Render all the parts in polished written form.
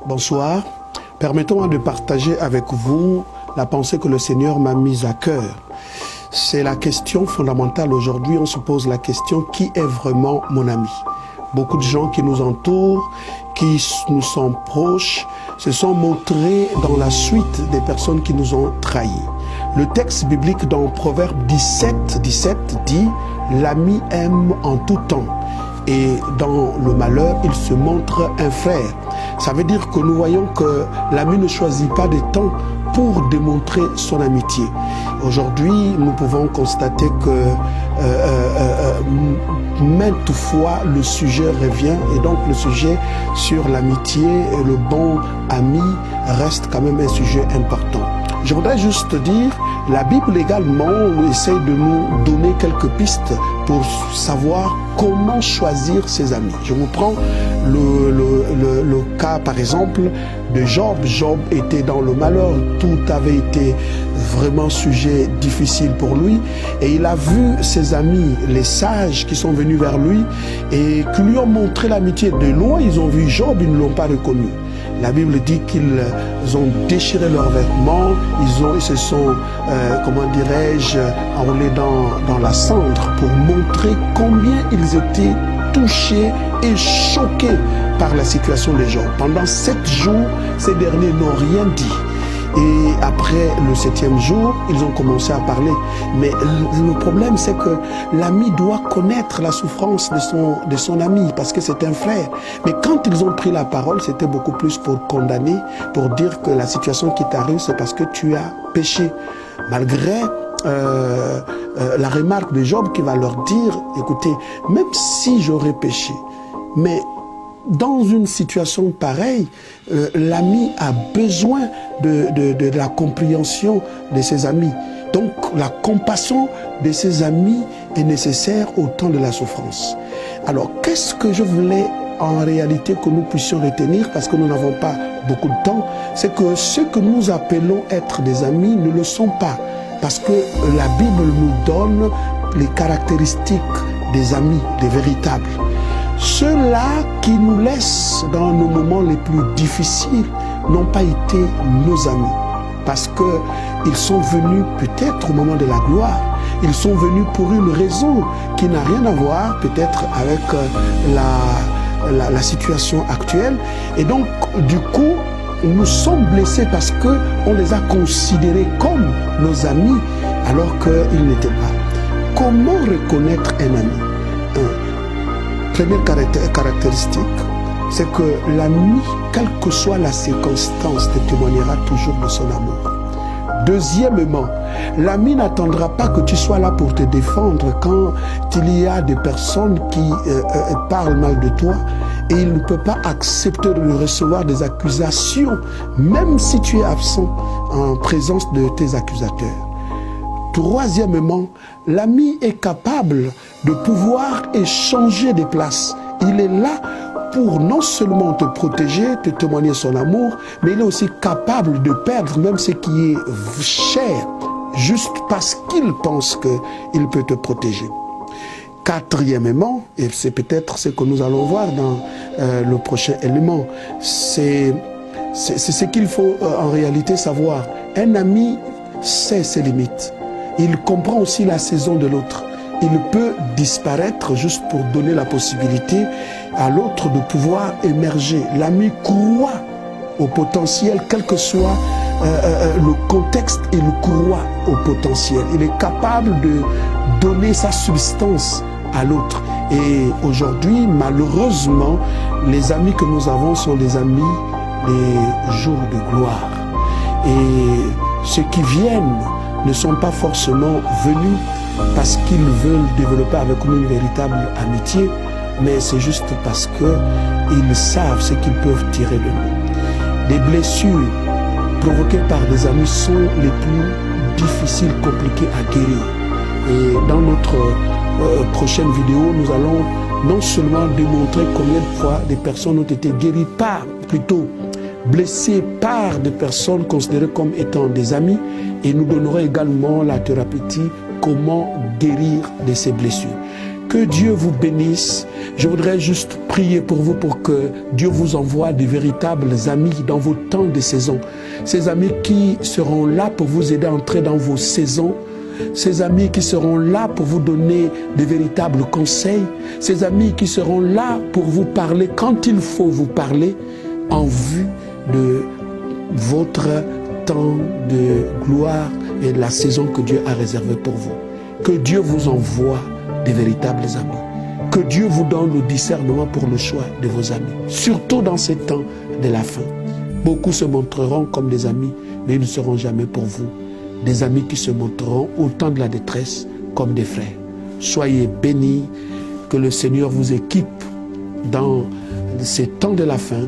Bonsoir. Permettez-moi de partager avec vous la pensée que le Seigneur m'a mise à cœur. C'est la question fondamentale. Aujourd'hui, on se pose la question: qui est vraiment mon ami? Beaucoup de gens qui nous entourent, qui nous sont proches, se sont montrés dans la suite des personnes qui nous ont trahis. Le texte biblique dans Proverbe 17 dit « L'ami aime en tout temps, et dans le malheur, il se montre un frère ». Ça veut dire que nous voyons que l'ami ne choisit pas de temps pour démontrer son amitié. Aujourd'hui, nous pouvons constater que maintes fois le sujet revient, et donc le sujet sur l'amitié et le bon ami reste quand même un sujet important. Je voudrais juste dire, la Bible également essaye de nous donner quelques pistes pour savoir comment choisir ses amis. Je vous prends le cas par exemple de Job. Job était dans le malheur, tout avait été vraiment sujet difficile pour lui, et il a vu ses amis, les sages qui sont venus vers lui et qui lui ont montré l'amitié. De loin, ils ont vu Job, ils ne l'ont pas reconnu. La Bible dit qu'ils ont déchiré leurs vêtements, ils se sont, comment dirais-je, enroulés dans la cendre pour montrer combien ils étaient touchés et choqués par la situation de Job. Pendant 7 jours, ces derniers n'ont rien dit. Et après le 7e jour, ils ont commencé à parler. Mais le problème, c'est que l'ami doit connaître la souffrance de son ami, parce que c'est un frère. Mais quand ils ont pris la parole, c'était beaucoup plus pour condamner, pour dire que la situation qui t'arrive, c'est parce que tu as péché. Malgré la remarque de Job qui va leur dire, écoutez, même si j'aurais péché, mais dans une situation pareille, l'ami a besoin de la compréhension de ses amis. Donc la compassion de ses amis est nécessaire au temps de la souffrance. Alors qu'est-ce que je voulais en réalité que nous puissions retenir, parce que nous n'avons pas beaucoup de temps, c'est que ceux que nous appelons être des amis ne le sont pas, parce que la Bible nous donne les caractéristiques des amis, des véritables. Ceux-là qui nous laissent dans nos moments les plus difficiles n'ont pas été nos amis, parce qu'ils sont venus peut-être au moment de la gloire. Ils sont venus pour une raison qui n'a rien à voir peut-être avec la situation actuelle. Et donc, du coup, nous sommes blessés parce qu'on les a considérés comme nos amis alors qu'ils n'étaient pas. Comment reconnaître un ami? Première caractéristique, c'est que l'ami, quelle que soit la circonstance, te témoignera toujours de son amour. Deuxièmement, l'ami n'attendra pas que tu sois là pour te défendre quand il y a des personnes qui parlent mal de toi, et il ne peut pas accepter de recevoir des accusations, même si tu es absent en présence de tes accusateurs. Troisièmement, l'ami est capable de pouvoir échanger des places. Il est là pour non seulement te protéger, te témoigner son amour, mais il est aussi capable de perdre même ce qui est cher, juste parce qu'il pense qu'il peut te protéger. Quatrièmement, et c'est peut-être ce que nous allons voir dans le prochain élément, c'est ce qu'il faut en réalité savoir. Un ami sait ses limites. Il comprend aussi la saison de l'autre. Il peut disparaître juste pour donner la possibilité à l'autre de pouvoir émerger. L'ami croit au potentiel, quel que soit le contexte, il croit au potentiel. Il est capable de donner sa substance à l'autre. Et aujourd'hui, malheureusement, les amis que nous avons sont des amis des jours de gloire. Et ceux qui viennent ne sont pas forcément venus parce qu'ils veulent développer avec nous une véritable amitié, mais c'est juste parce qu'ils savent ce qu'ils peuvent tirer de nous. Les blessures provoquées par des amis sont les plus difficiles, compliquées à guérir. Et dans notre prochaine vidéo, nous allons non seulement démontrer combien de fois des personnes ont été guéries blessées par des personnes considérées comme étant des amis, et nous donnerons également la thérapeutique, comment guérir de ces blessures. Que Dieu vous bénisse. Je voudrais juste prier pour vous pour que Dieu vous envoie de véritables amis dans vos temps de saison. Ces amis qui seront là pour vous aider à entrer dans vos saisons. Ces amis qui seront là pour vous donner de véritables conseils. Ces amis qui seront là pour vous parler quand il faut vous parler en vue de votre temps de gloire et de la saison que Dieu a réservée pour vous. Que Dieu vous envoie de véritables amis. Que Dieu vous donne le discernement pour le choix de vos amis. Surtout dans ces temps de la fin. Beaucoup se montreront comme des amis, mais ils ne seront jamais pour vous des amis qui se montreront au temps de la détresse comme des frères. Soyez bénis, que le Seigneur vous équipe dans ces temps de la fin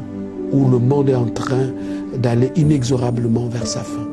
où le monde est en train d'aller inexorablement vers sa fin.